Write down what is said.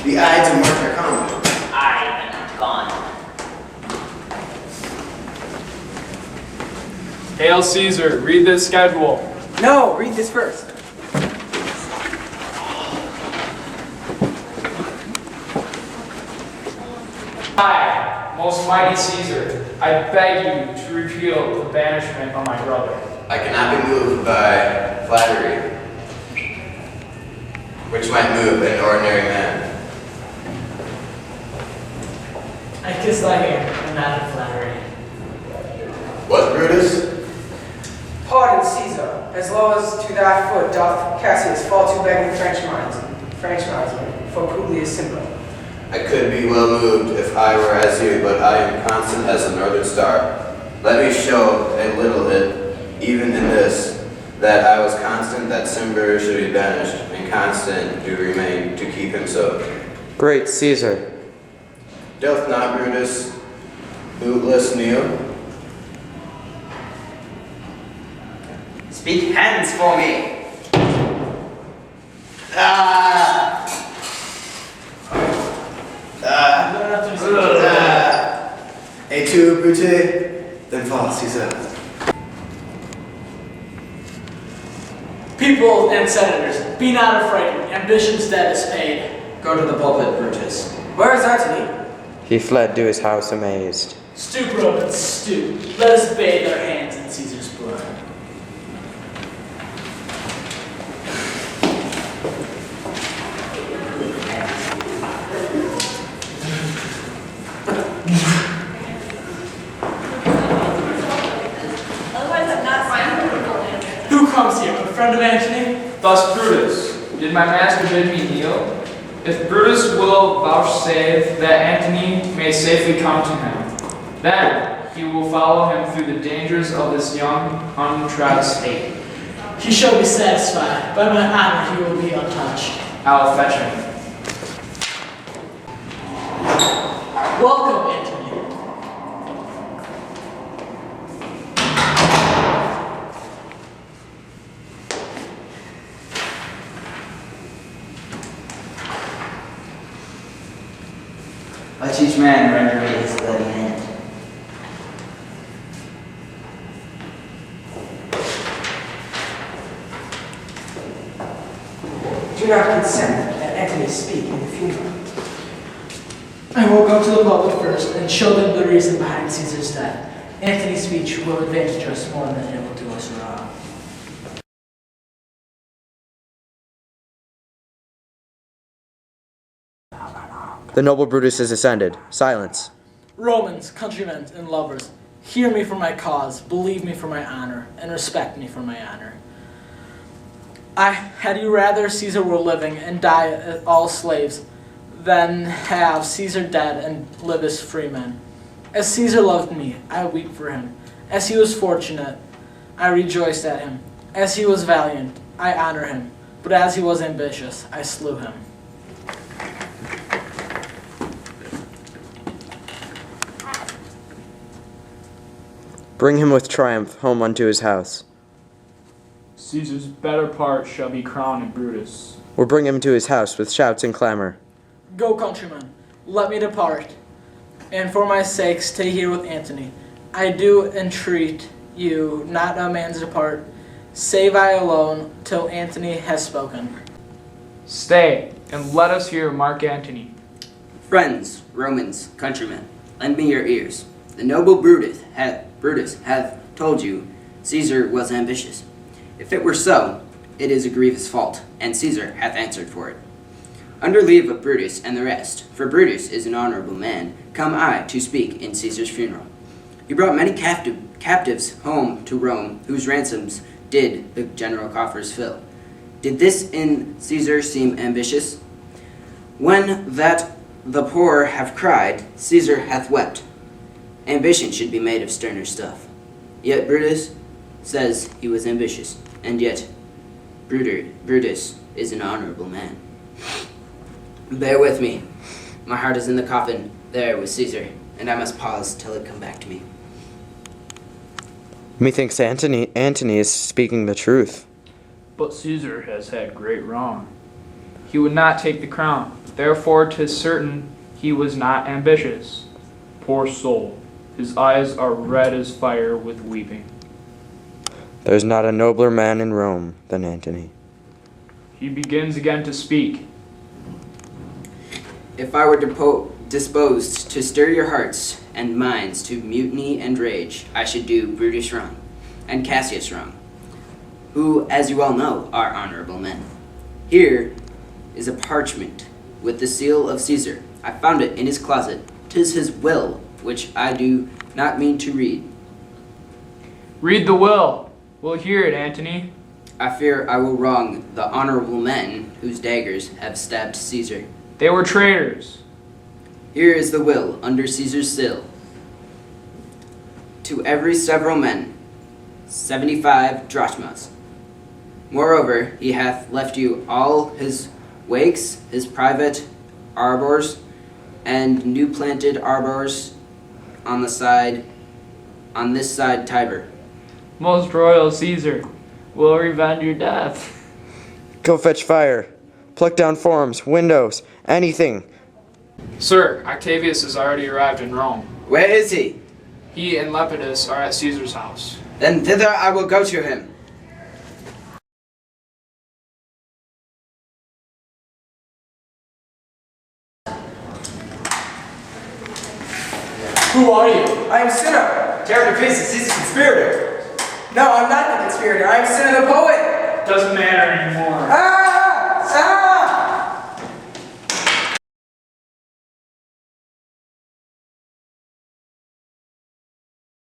The Ides of March are come. I am gone. Hail Caesar, read this schedule. No, read this first. I, most mighty Caesar, I beg you to repeal the banishment of my brother. I cannot be moved by flattery, which might move an ordinary man. I kiss thy hand, and not in flattery. What, Brutus? Pardon, Caesar, as low as to thy foot doth Cassius fall to begging Frenchman's for Publius Simple. I could be well moved if I were as you, but I am constant as the northern star. Let me show a little it, even in this, that I was constant that Cimber should be banished, and constant do remain to keep him so. Great Caesar. Doth not Brutus bootless kneel? Speak hence for me. Et tu, Brute? Then fall, Caesar. People and senators, be not afraid. Ambition's debt is paid. Go to the pulpit, Brutus. Where is Antony? He fled to his house amazed. Stoop, Romans, stoop. Let us bathe our hands in Caesar's blood. Who comes here? A friend of Antony? Thus Brutus, did my master bid me kneel? If Brutus will vouchsafe that Antony may safely come to him, then he will follow him through the dangers of this young, untried state. He shall be satisfied. By my honor, he will be untouched. I'll fetch him. Welcome, Antony. Let each man render me his bloody hand. Do not consent that Antony speak in the funeral. I will go to the public first and show them the reason behind Caesar's death. Antony's speech will advantage us more than it will do us wrong. The noble Brutus is ascended. Silence. Romans, countrymen, and lovers, hear me for my cause, believe me for my honor, and respect me for my honor. Had you rather Caesar were living and die all slaves than have Caesar dead and live as free men? As Caesar loved me, I weep for him. As he was fortunate, I rejoiced at him. As he was valiant, I honor him. But as he was ambitious, I slew him. Bring him with triumph home unto his house. Caesar's better part shall be crowned in Brutus. Or bring him to his house with shouts and clamor. Go, countrymen, let me depart, and for my sake stay here with Antony. I do entreat you not a man's depart, save I alone till Antony has spoken. Stay, and let us hear Mark Antony. Friends, Romans, countrymen, lend me your ears. The noble Brutus hath told you Caesar was ambitious. If it were so, it is a grievous fault, and Caesar hath answered for it. Under leave of Brutus and the rest, for Brutus is an honorable man, come I to speak in Caesar's funeral. He brought many captives home to Rome, whose ransoms did the general coffers fill. Did this in Caesar seem ambitious? When that the poor have cried, Caesar hath wept. Ambition should be made of sterner stuff. Yet Brutus says he was ambitious, and yet Brutus is an honorable man. Bear with me. My heart is in the coffin there with Caesar, and I must pause till it come back to me. Methinks Antony is speaking the truth. But Caesar has had great wrong. He would not take the crown, Therefore 'tis certain he was not ambitious. Poor soul, his eyes are red as fire with weeping. There's not a nobler man in Rome than Antony. He begins again to speak. If I were disposed to stir your hearts and minds to mutiny and rage, I should do Brutus wrong, and Cassius wrong, who, as you all know, are honorable men. Here is a parchment with the seal of Caesar. I found it in his closet. 'Tis his will, which I do not mean to read. Read the will. We'll hear it, Antony. I fear I will wrong the honorable men whose daggers have stabbed Caesar. They were traitors. Here is the will under Caesar's seal. To every several men, 75 drachmas. Moreover, he hath left you all his wakes, his private arbors, and new planted arbors on this side Tiber. Most royal Caesar, will revenge your death. Go fetch fire. Pluck down forms, windows, anything. Sir, Octavius has already arrived in Rome. Where is he? He and Lepidus are at Caesar's house. Then thither I will go to him. Who are you? I am Cinna. Tear to pieces, he's a conspirator. No, I'm not the conspirator. I am Cinna the poet. Doesn't matter anymore. Ah! Ah!